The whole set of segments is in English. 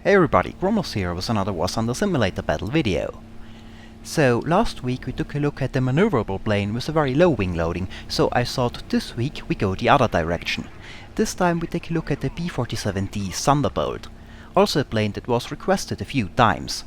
Hey everybody, Gromos here with another War Thunder Simulator battle video. So last week we took a look at the maneuverable plane with a very low wing loading, so I thought this week we go the other direction. This time we take a look at the P-47D Thunderbolt, also a plane that was requested a few times.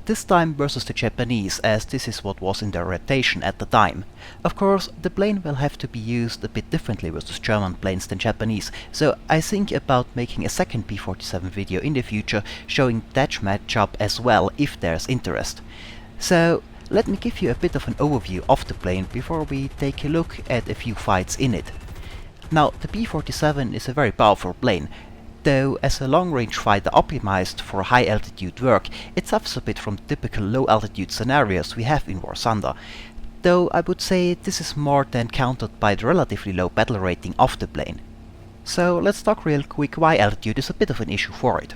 This time versus the Japanese, as this is what was in their rotation at the time. Of course, the plane will have to be used a bit differently versus German planes than Japanese, so I think about making a second P-47 video in the future showing that matchup as well if there's interest. So let me give you a bit of an overview of the plane before we take a look at a few fights in it. Now, the P-47 is a very powerful plane. Though as a long-range fighter optimized for high-altitude work, it suffers a bit from typical low-altitude scenarios we have in War Thunder, though I would say this is more than countered by the relatively low battle rating of the plane. So let's talk real quick why altitude is a bit of an issue for it.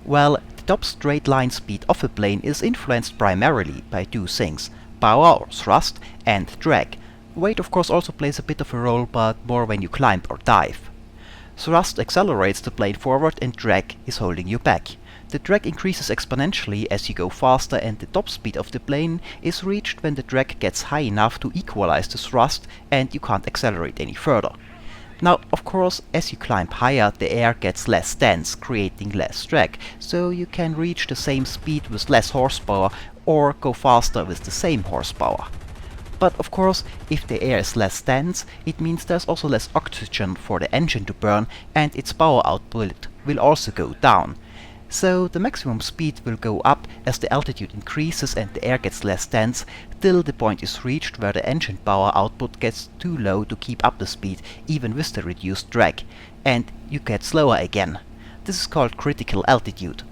Well, the top straight line speed of a plane is influenced primarily by two things: power or thrust and drag. Weight of course also plays a bit of a role, but more when you climb or dive. Thrust accelerates the plane forward and drag is holding you back. The drag increases exponentially as you go faster, and the top speed of the plane is reached when the drag gets high enough to equalize the thrust and you can't accelerate any further. Now, of course, as you climb higher, the air gets less dense, creating less drag, so you can reach the same speed with less horsepower or go faster with the same horsepower. But of course, if the air is less dense, it means there's also less oxygen for the engine to burn, and its power output will also go down. So the maximum speed will go up as the altitude increases and the air gets less dense, till the point is reached where the engine power output gets too low to keep up the speed, even with the reduced drag, and you get slower again. This is called critical altitude.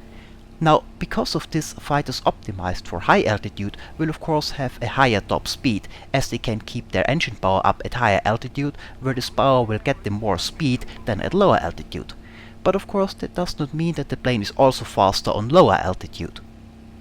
Now, because of this, fighters optimized for high altitude will of course have a higher top speed, as they can keep their engine power up at higher altitude, where this power will get them more speed than at lower altitude. But of course that does not mean that the plane is also faster on lower altitude.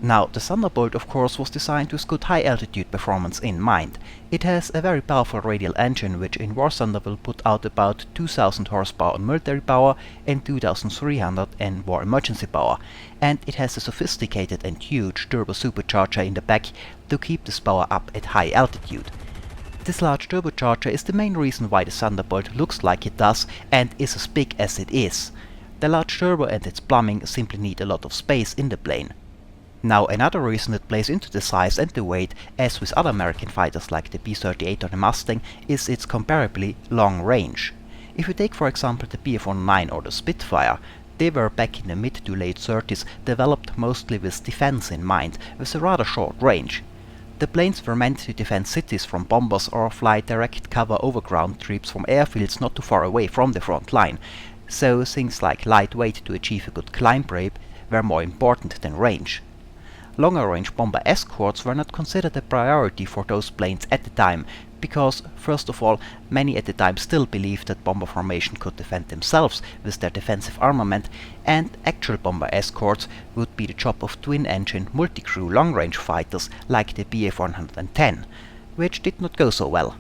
Now, the Thunderbolt of course was designed with good high altitude performance in mind. It has a very powerful radial engine which in War Thunder will put out about 2000 horsepower on military power and 2300 in war emergency power, and it has a sophisticated and huge turbo supercharger in the back to keep this power up at high altitude. This large turbocharger is the main reason why the Thunderbolt looks like it does and is as big as it is. The large turbo and its plumbing simply need a lot of space in the plane. Now, another reason it plays into the size and the weight, as with other American fighters like the P-38 or the Mustang, is its comparably long range. If you take for example the Bf-109 or the Spitfire, they were back in the mid to late 30s developed mostly with defense in mind, with a rather short range. The planes were meant to defend cities from bombers or fly direct cover overground troops from airfields not too far away from the front line, so things like lightweight to achieve a good climb rate were more important than range. Longer-range bomber escorts were not considered a priority for those planes at the time, because, first of all, many at the time still believed that bomber formation could defend themselves with their defensive armament, and actual bomber escorts would be the job of twin-engine multi-crew long-range fighters like the Bf-110, which did not go so well.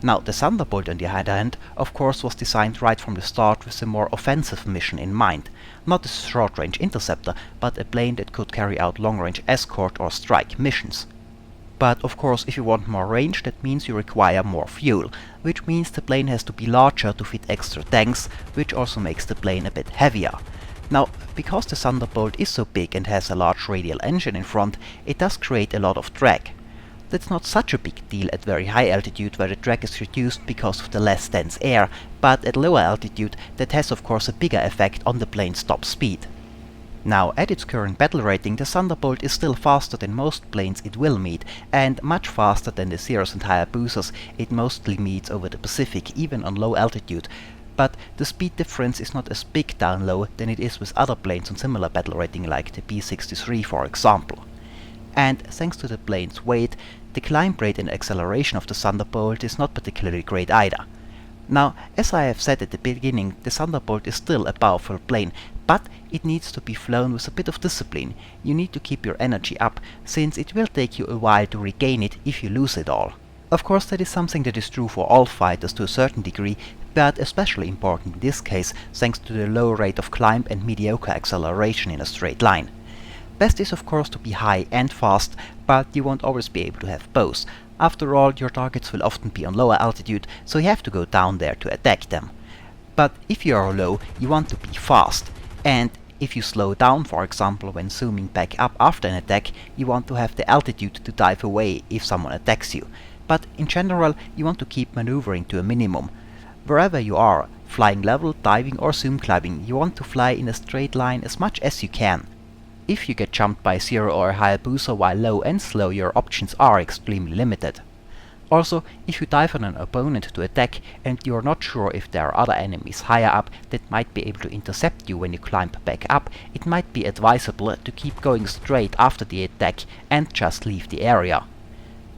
Now, the Thunderbolt on the other hand, of course, was designed right from the start with a more offensive mission in mind. Not a short-range interceptor, but a plane that could carry out long-range escort or strike missions. But of course, if you want more range, that means you require more fuel, which means the plane has to be larger to fit extra tanks, which also makes the plane a bit heavier. Now, because the Thunderbolt is so big and has a large radial engine in front, it does create a lot of drag. That's not such a big deal at very high altitude where the drag is reduced because of the less dense air, but at lower altitude that has of course a bigger effect on the plane's top speed. Now, at its current battle rating, the Thunderbolt is still faster than most planes it will meet, and much faster than the Zeros and Hayabusas it mostly meets over the Pacific, even on low altitude. But the speed difference is not as big down low than it is with other planes on similar battle rating like the P-63 for example. And thanks to the plane's weight, the climb rate and acceleration of the Thunderbolt is not particularly great either. Now, as I have said at the beginning, the Thunderbolt is still a powerful plane, but it needs to be flown with a bit of discipline. You need to keep your energy up, since it will take you a while to regain it if you lose it all. Of course, that is something that is true for all fighters to a certain degree, but especially important in this case thanks to the low rate of climb and mediocre acceleration in a straight line. Best is of course to be high and fast, but you won't always be able to have both. After all, your targets will often be on lower altitude, so you have to go down there to attack them. But if you are low, you want to be fast, and if you slow down, for example when zooming back up after an attack, you want to have the altitude to dive away if someone attacks you. But in general, you want to keep maneuvering to a minimum. Wherever you are, flying level, diving or zoom climbing, you want to fly in a straight line as much as you can. If you get jumped by Zero or a Hayabusa while low and slow, your options are extremely limited. Also, if you dive on an opponent to attack and you are not sure if there are other enemies higher up that might be able to intercept you when you climb back up, it might be advisable to keep going straight after the attack and just leave the area.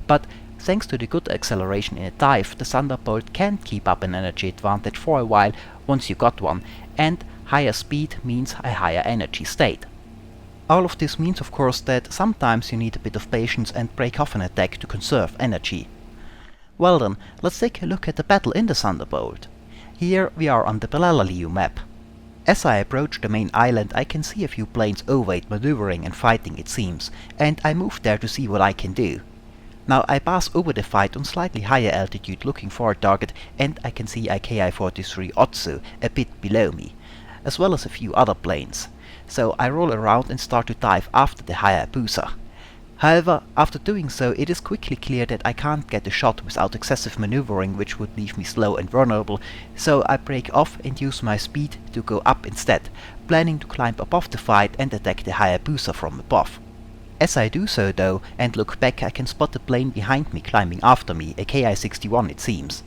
But thanks to the good acceleration in a dive, the Thunderbolt can keep up an energy advantage for a while once you got one, and higher speed means a higher energy state. All of this means of course that sometimes you need a bit of patience and break off an attack to conserve energy. Well then, let's take a look at the battle in the Thunderbolt. Here we are on the Palau map. As I approach the main island, I can see a few planes overweight maneuvering and fighting it seems, and I move there to see what I can do. Now I pass over the fight on slightly higher altitude looking for a target, and I can see a Ki-43 Otsu a bit below me, as well as a few other planes. So I roll around and start to dive after the Hayabusa. However, after doing so, it is quickly clear that I can't get a shot without excessive maneuvering, which would leave me slow and vulnerable, so I break off and use my speed to go up instead, planning to climb above the fight and attack the Hayabusa from above. As I do so though, and look back, I can spot the plane behind me climbing after me, a Ki-61 it seems.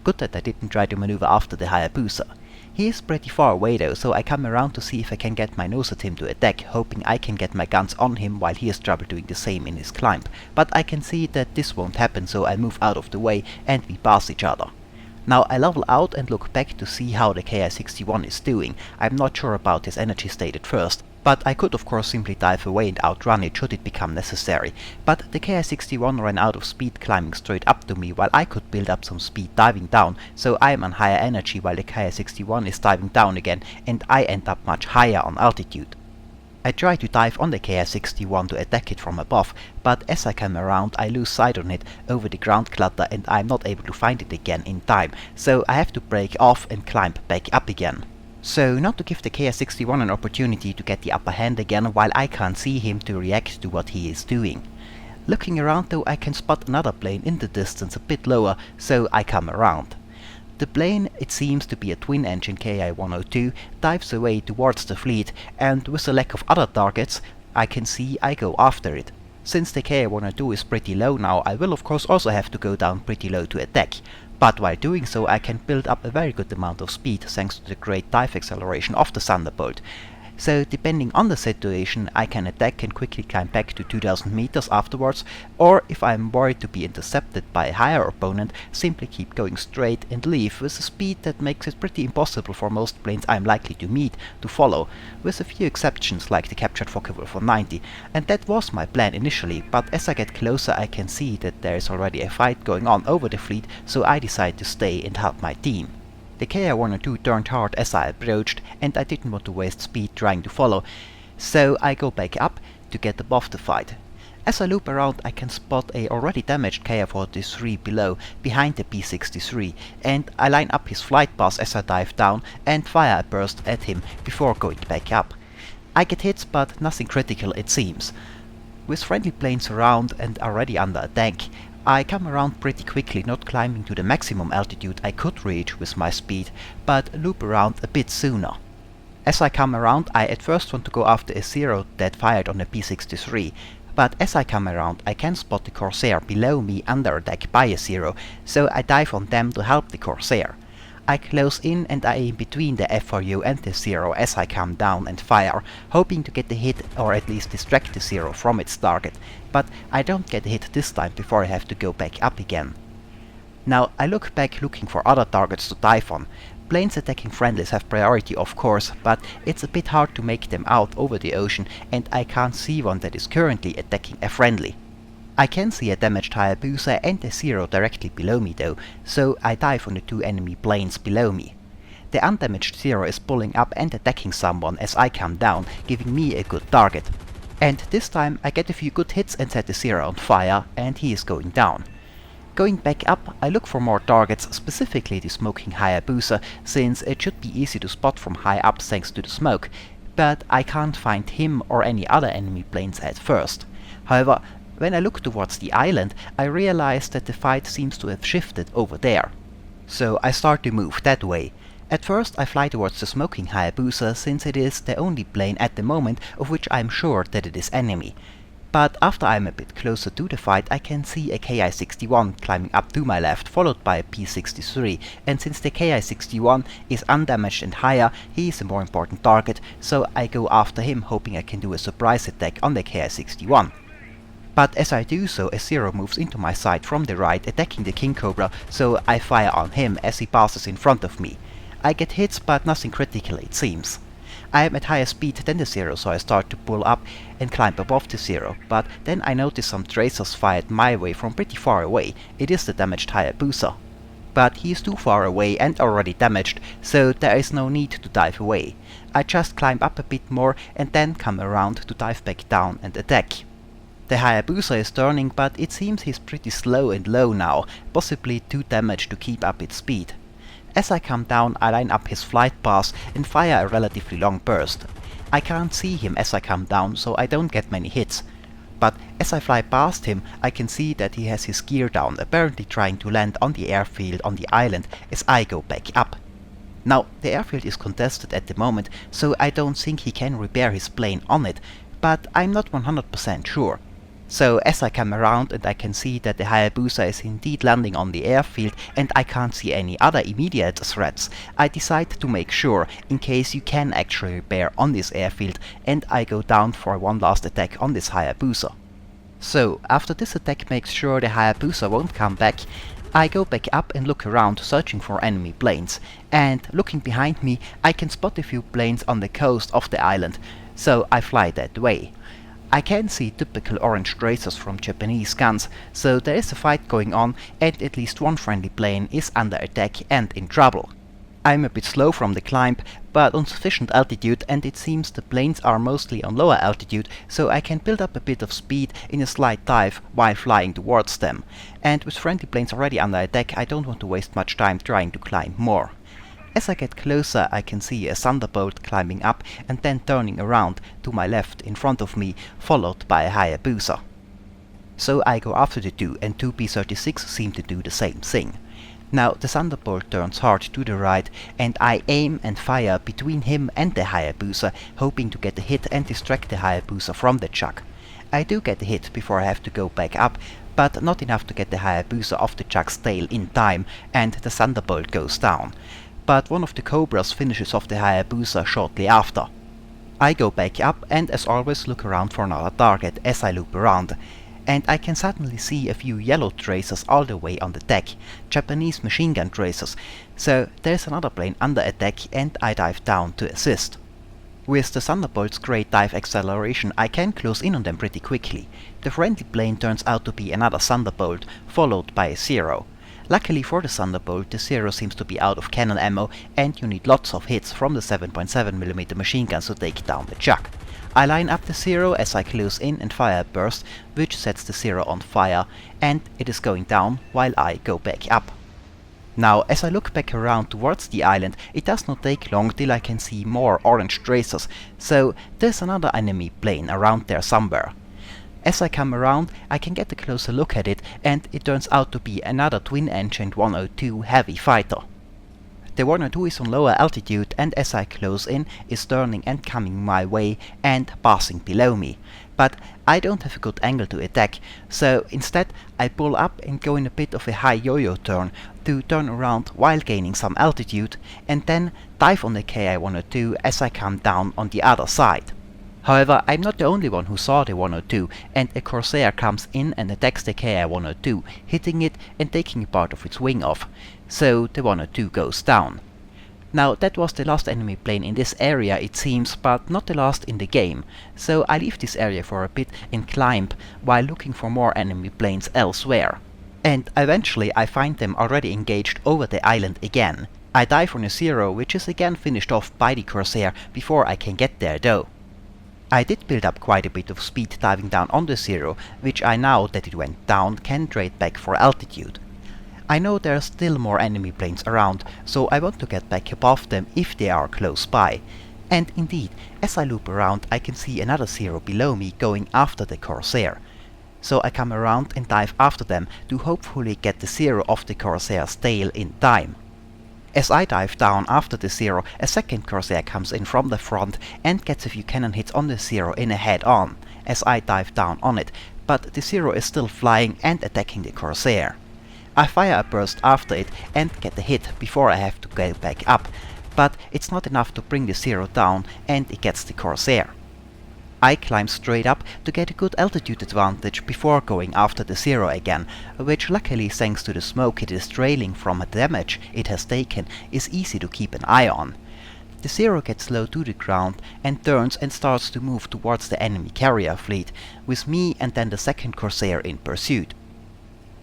Good that I didn't try to maneuver after the Hayabusa. He is pretty far away though, so I come around to see if I can get my nose at him to attack, hoping I can get my guns on him while he has trouble doing the same in his climb. But I can see that this won't happen, so I move out of the way and we pass each other. Now I level out and look back to see how the Ki-61 is doing. I'm not sure about his energy state at first, but I could of course simply dive away and outrun it should it become necessary. But the Ki-61 ran out of speed climbing straight up to me while I could build up some speed diving down, so I am on higher energy while the Ki-61 is diving down again, and I end up much higher on altitude. I try to dive on the Ki-61 to attack it from above, but as I come around I lose sight on it over the ground clutter and I'm not able to find it again in time, so I have to break off and climb back up again. So not to give the Ki-61 an opportunity to get the upper hand again while I can't see him to react to what he is doing. Looking around though, I can spot another plane in the distance a bit lower, so I come around. The plane, it seems to be a twin-engine Ki-102, dives away towards the fleet, and with the lack of other targets, I can see I go after it. Since the Ki-102 is pretty low now, I will of course also have to go down pretty low to attack. But while doing so, I can build up a very good amount of speed thanks to the great dive acceleration of the Thunderbolt. So depending on the situation, I can attack and quickly climb back to 2000 meters afterwards, or if I am worried to be intercepted by a higher opponent, simply keep going straight and leave with a speed that makes it pretty impossible for most planes I am likely to meet to follow, with a few exceptions like the captured Focke-Wulf 190, and that was my plan initially, but as I get closer I can see that there is already a fight going on over the fleet, so I decide to stay and help my team. The Ki-102 turned hard as I approached, and I didn't want to waste speed trying to follow, so I go back up to get above the fight. As I loop around I can spot a already damaged Ki-43 below, behind the P-63, and I line up his flight path as I dive down and fire a burst at him before going back up. I get hit, but nothing critical it seems. With friendly planes around and already under attack, I come around pretty quickly, not climbing to the maximum altitude I could reach with my speed, but loop around a bit sooner. As I come around, I at first want to go after a Zero that fired on the P-63, but as I come around I can spot the Corsair below me under attack by a Zero, so I dive on them to help the Corsair. I close in and I aim between the FRU and the Zero as I come down and fire, hoping to get the hit or at least distract the Zero from its target, but I don't get hit this time before I have to go back up again. Now I look back looking for other targets to dive on. Planes attacking friendlies have priority of course, but it's a bit hard to make them out over the ocean and I can't see one that is currently attacking a friendly. I can see a damaged Hayabusa and a Zero directly below me though, so I dive on the two enemy planes below me. The undamaged Zero is pulling up and attacking someone as I come down, giving me a good target. And this time I get a few good hits and set the Zero on fire, and he is going down. Going back up, I look for more targets, specifically the smoking Hayabusa, since it should be easy to spot from high up thanks to the smoke, but I can't find him or any other enemy planes at first. However, when I look towards the island, I realize that the fight seems to have shifted over there. So I start to move that way. At first I fly towards the smoking Hayabusa, since it is the only plane at the moment of which I am sure that it is enemy. But after I am a bit closer to the fight, I can see a Ki-61 climbing up to my left, followed by a P-63, and since the Ki-61 is undamaged and higher, he is a more important target, so I go after him, hoping I can do a surprise attack on the Ki-61. But as I do so, a Zero moves into my sight from the right, attacking the King Cobra, so I fire on him as he passes in front of me. I get hits, but nothing critical it seems. I am at higher speed than the Zero, so I start to pull up and climb above the Zero, but then I notice some tracers fired my way from pretty far away. It is the damaged Hayabusa. But he is too far away and already damaged, so there is no need to dive away. I just climb up a bit more and then come around to dive back down and attack. The Hayabusa is turning, but it seems he's pretty slow and low now, possibly too damaged to keep up its speed. As I come down, I line up his flight path and fire a relatively long burst. I can't see him as I come down, so I don't get many hits. But as I fly past him, I can see that he has his gear down, apparently trying to land on the airfield on the island as I go back up. Now, the airfield is contested at the moment, so I don't think he can repair his plane on it, but I'm not 100% sure. So as I come around and I can see that the Hayabusa is indeed landing on the airfield and I can't see any other immediate threats, I decide to make sure, in case you can actually repair on this airfield, and I go down for one last attack on this Hayabusa. So after this attack makes sure the Hayabusa won't come back, I go back up and look around searching for enemy planes, and looking behind me I can spot a few planes on the coast of the island, so I fly that way. I can see typical orange tracers from Japanese guns, so there is a fight going on and at least one friendly plane is under attack and in trouble. I'm a bit slow from the climb, but on sufficient altitude, and it seems the planes are mostly on lower altitude, so I can build up a bit of speed in a slight dive while flying towards them. And with friendly planes already under attack, I don't want to waste much time trying to climb more. As I get closer, I can see a Thunderbolt climbing up and then turning around to my left in front of me, followed by a Hayabusa. So I go after the two, and two P-36 seem to do the same thing. Now the Thunderbolt turns hard to the right, and I aim and fire between him and the Hayabusa, hoping to get a hit and distract the Hayabusa from the chuck. I do get a hit before I have to go back up, but not enough to get the Hayabusa off the chuck's tail in time, and the Thunderbolt goes down. But one of the Cobras finishes off the Hayabusa shortly after. I go back up and as always look around for another target as I loop around, and I can suddenly see a few yellow tracers all the way on the deck, Japanese machine gun tracers, so there's another plane under attack and I dive down to assist. With the Thunderbolt's great dive acceleration I can close in on them pretty quickly. The friendly plane turns out to be another Thunderbolt, followed by a Zero. Luckily for the Thunderbolt, the Zero seems to be out of cannon ammo, and you need lots of hits from the 7.7mm machine guns to take down the chuck. I line up the Zero as I close in and fire a burst, which sets the Zero on fire, and it is going down while I go back up. Now, as I look back around towards the island, it does not take long till I can see more orange tracers, so there's another enemy plane around there somewhere. As I come around, I can get a closer look at it, and it turns out to be another twin-engined 102 heavy fighter. The 102 is on lower altitude, and as I close in, is turning and coming my way and passing below me. But I don't have a good angle to attack, so instead I pull up and go in a bit of a high yo-yo turn to turn around while gaining some altitude, and then dive on the Ki-102 as I come down on the other side. However, I'm not the only one who saw the 102, and a Corsair comes in and attacks the Ki-102, hitting it and taking part of its wing off, so the 102 goes down. Now that was the last enemy plane in this area it seems, but not the last in the game, so I leave this area for a bit and climb while looking for more enemy planes elsewhere. And eventually I find them already engaged over the island again. I dive on a Zero, which is again finished off by the Corsair before I can get there though. I did build up quite a bit of speed diving down on the Zero, which I now that it went down can trade back for altitude. I know there are still more enemy planes around, so I want to get back above them if they are close by. And indeed, as I loop around I can see another Zero below me going after the Corsair. So I come around and dive after them to hopefully get the Zero off the Corsair's tail in time. As I dive down after the Zero, a second Corsair comes in from the front and gets a few cannon hits on the Zero in a head-on, as I dive down on it, but the Zero is still flying and attacking the Corsair. I fire a burst after it and get a hit before I have to go back up, but it's not enough to bring the Zero down and it gets the Corsair. I climb straight up to get a good altitude advantage before going after the Zero again, which luckily thanks to the smoke it is trailing from the damage it has taken is easy to keep an eye on. The Zero gets low to the ground and turns and starts to move towards the enemy carrier fleet, with me and then the second Corsair in pursuit.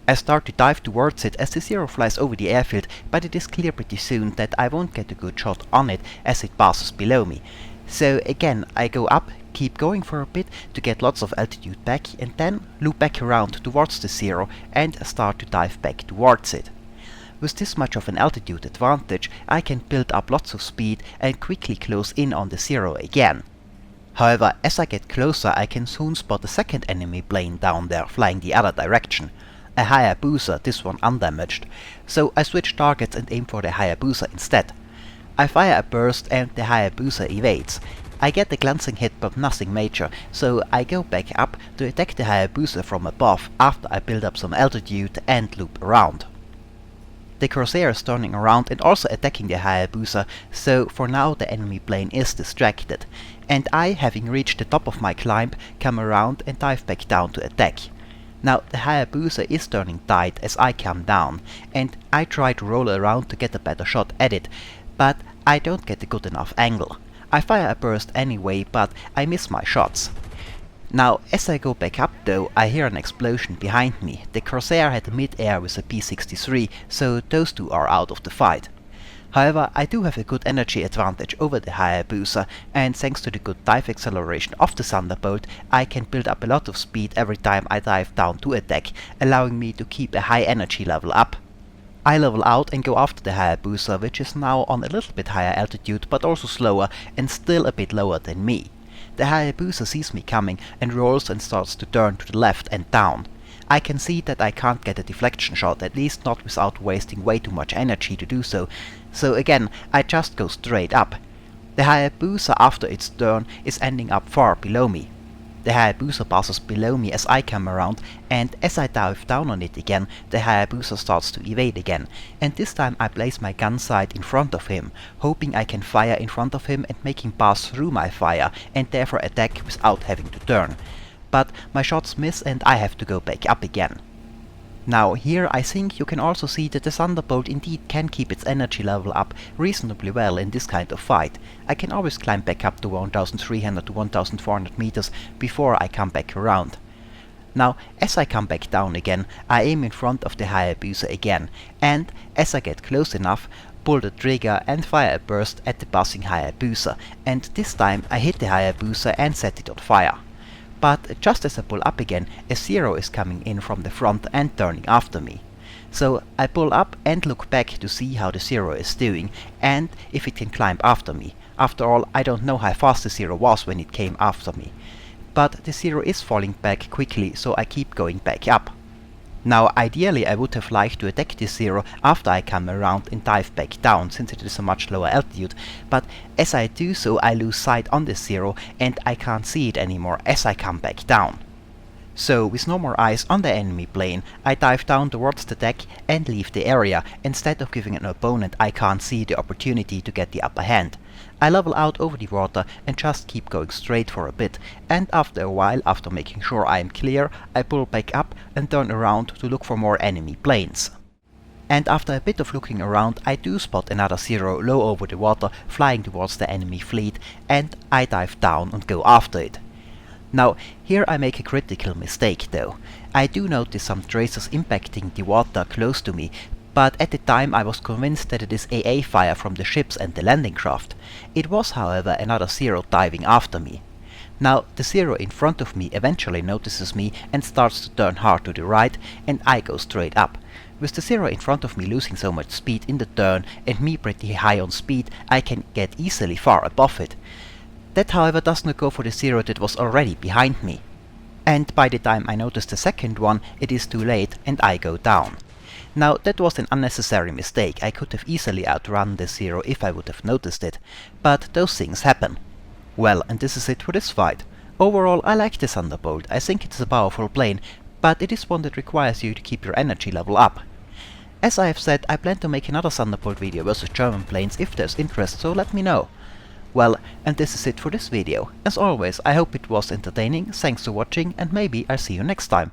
I start to dive towards it as the Zero flies over the airfield, but it is clear pretty soon that I won't get a good shot on it as it passes below me. So again I go up, keep going for a bit to get lots of altitude back and then loop back around towards the Zero and start to dive back towards it. With this much of an altitude advantage I can build up lots of speed and quickly close in on the Zero again. However, as I get closer I can soon spot a second enemy plane down there flying the other direction. A Hayabusa, this one undamaged, so I switch targets and aim for the Hayabusa instead. I fire a burst and the Hayabusa evades. I get a glancing hit but nothing major, so I go back up to attack the Hayabusa from above after I build up some altitude and loop around. The Corsair is turning around and also attacking the Hayabusa, so for now the enemy plane is distracted, and I, having reached the top of my climb, come around and dive back down to attack. Now the Hayabusa is turning tight as I come down, and I try to roll around to get a better shot at it, but I don't get a good enough angle. I fire a burst anyway, but I miss my shots. Now, as I go back up though, I hear an explosion behind me. The Corsair had mid-air with a P-63, so those two are out of the fight. However, I do have a good energy advantage over the Hayabusa, and thanks to the good dive acceleration of the Thunderbolt, I can build up a lot of speed every time I dive down to attack, allowing me to keep a high energy level up. I level out and go after the Hayabusa, which is now on a little bit higher altitude but also slower and still a bit lower than me. The Hayabusa sees me coming and rolls and starts to turn to the left and down. I can see that I can't get a deflection shot, at least not without wasting way too much energy to do so, so again I just go straight up. The Hayabusa after its turn is ending up far below me. The Hayabusa passes below me as I come around, and as I dive down on it again, the Hayabusa starts to evade again, and this time I place my gun sight in front of him, hoping I can fire in front of him and make him pass through my fire, and therefore attack without having to turn. But my shots miss and I have to go back up again. Now here I think you can also see that the Thunderbolt indeed can keep its energy level up reasonably well in this kind of fight. I can always climb back up to 1300 to 1400 meters before I come back around. Now as I come back down again, I aim in front of the Hayabusa again, and as I get close enough, pull the trigger and fire a burst at the passing Hayabusa, and this time I hit the Hayabusa and set it on fire. But just as I pull up again, a Zero is coming in from the front and turning after me. So I pull up and look back to see how the Zero is doing, and if it can climb after me. After all, I don't know how fast the Zero was when it came after me. But the Zero is falling back quickly, so I keep going back up. Now ideally I would have liked to attack this Zero after I come around and dive back down, since it is a much lower altitude, but as I do so I lose sight on this Zero and I can't see it anymore as I come back down. So with no more eyes on the enemy plane, I dive down towards the deck and leave the area, instead of giving an opponent I can't see the opportunity to get the upper hand. I level out over the water and just keep going straight for a bit, and after a while, after making sure I am clear, I pull back up and turn around to look for more enemy planes. And after a bit of looking around, I do spot another Zero low over the water flying towards the enemy fleet, and I dive down and go after it. Now, here I make a critical mistake though. I do notice some tracers impacting the water close to me, but at the time I was convinced that it is AA fire from the ships and the landing craft. It was, however, another Zero diving after me. Now, the Zero in front of me eventually notices me and starts to turn hard to the right, and I go straight up. With the Zero in front of me losing so much speed in the turn and me pretty high on speed, I can get easily far above it. That, however, does not go for the Zero that was already behind me. And by the time I notice the second one, it is too late and I go down. Now, that was an unnecessary mistake. I could have easily outrun the Zero if I would have noticed it, but those things happen. Well, and this is it for this fight. Overall, I like the Thunderbolt. I think it's a powerful plane, but it is one that requires you to keep your energy level up. As I have said, I plan to make another Thunderbolt video versus German planes if there's interest, so let me know. Well, and this is it for this video. As always, I hope it was entertaining, thanks for watching, and maybe I'll see you next time.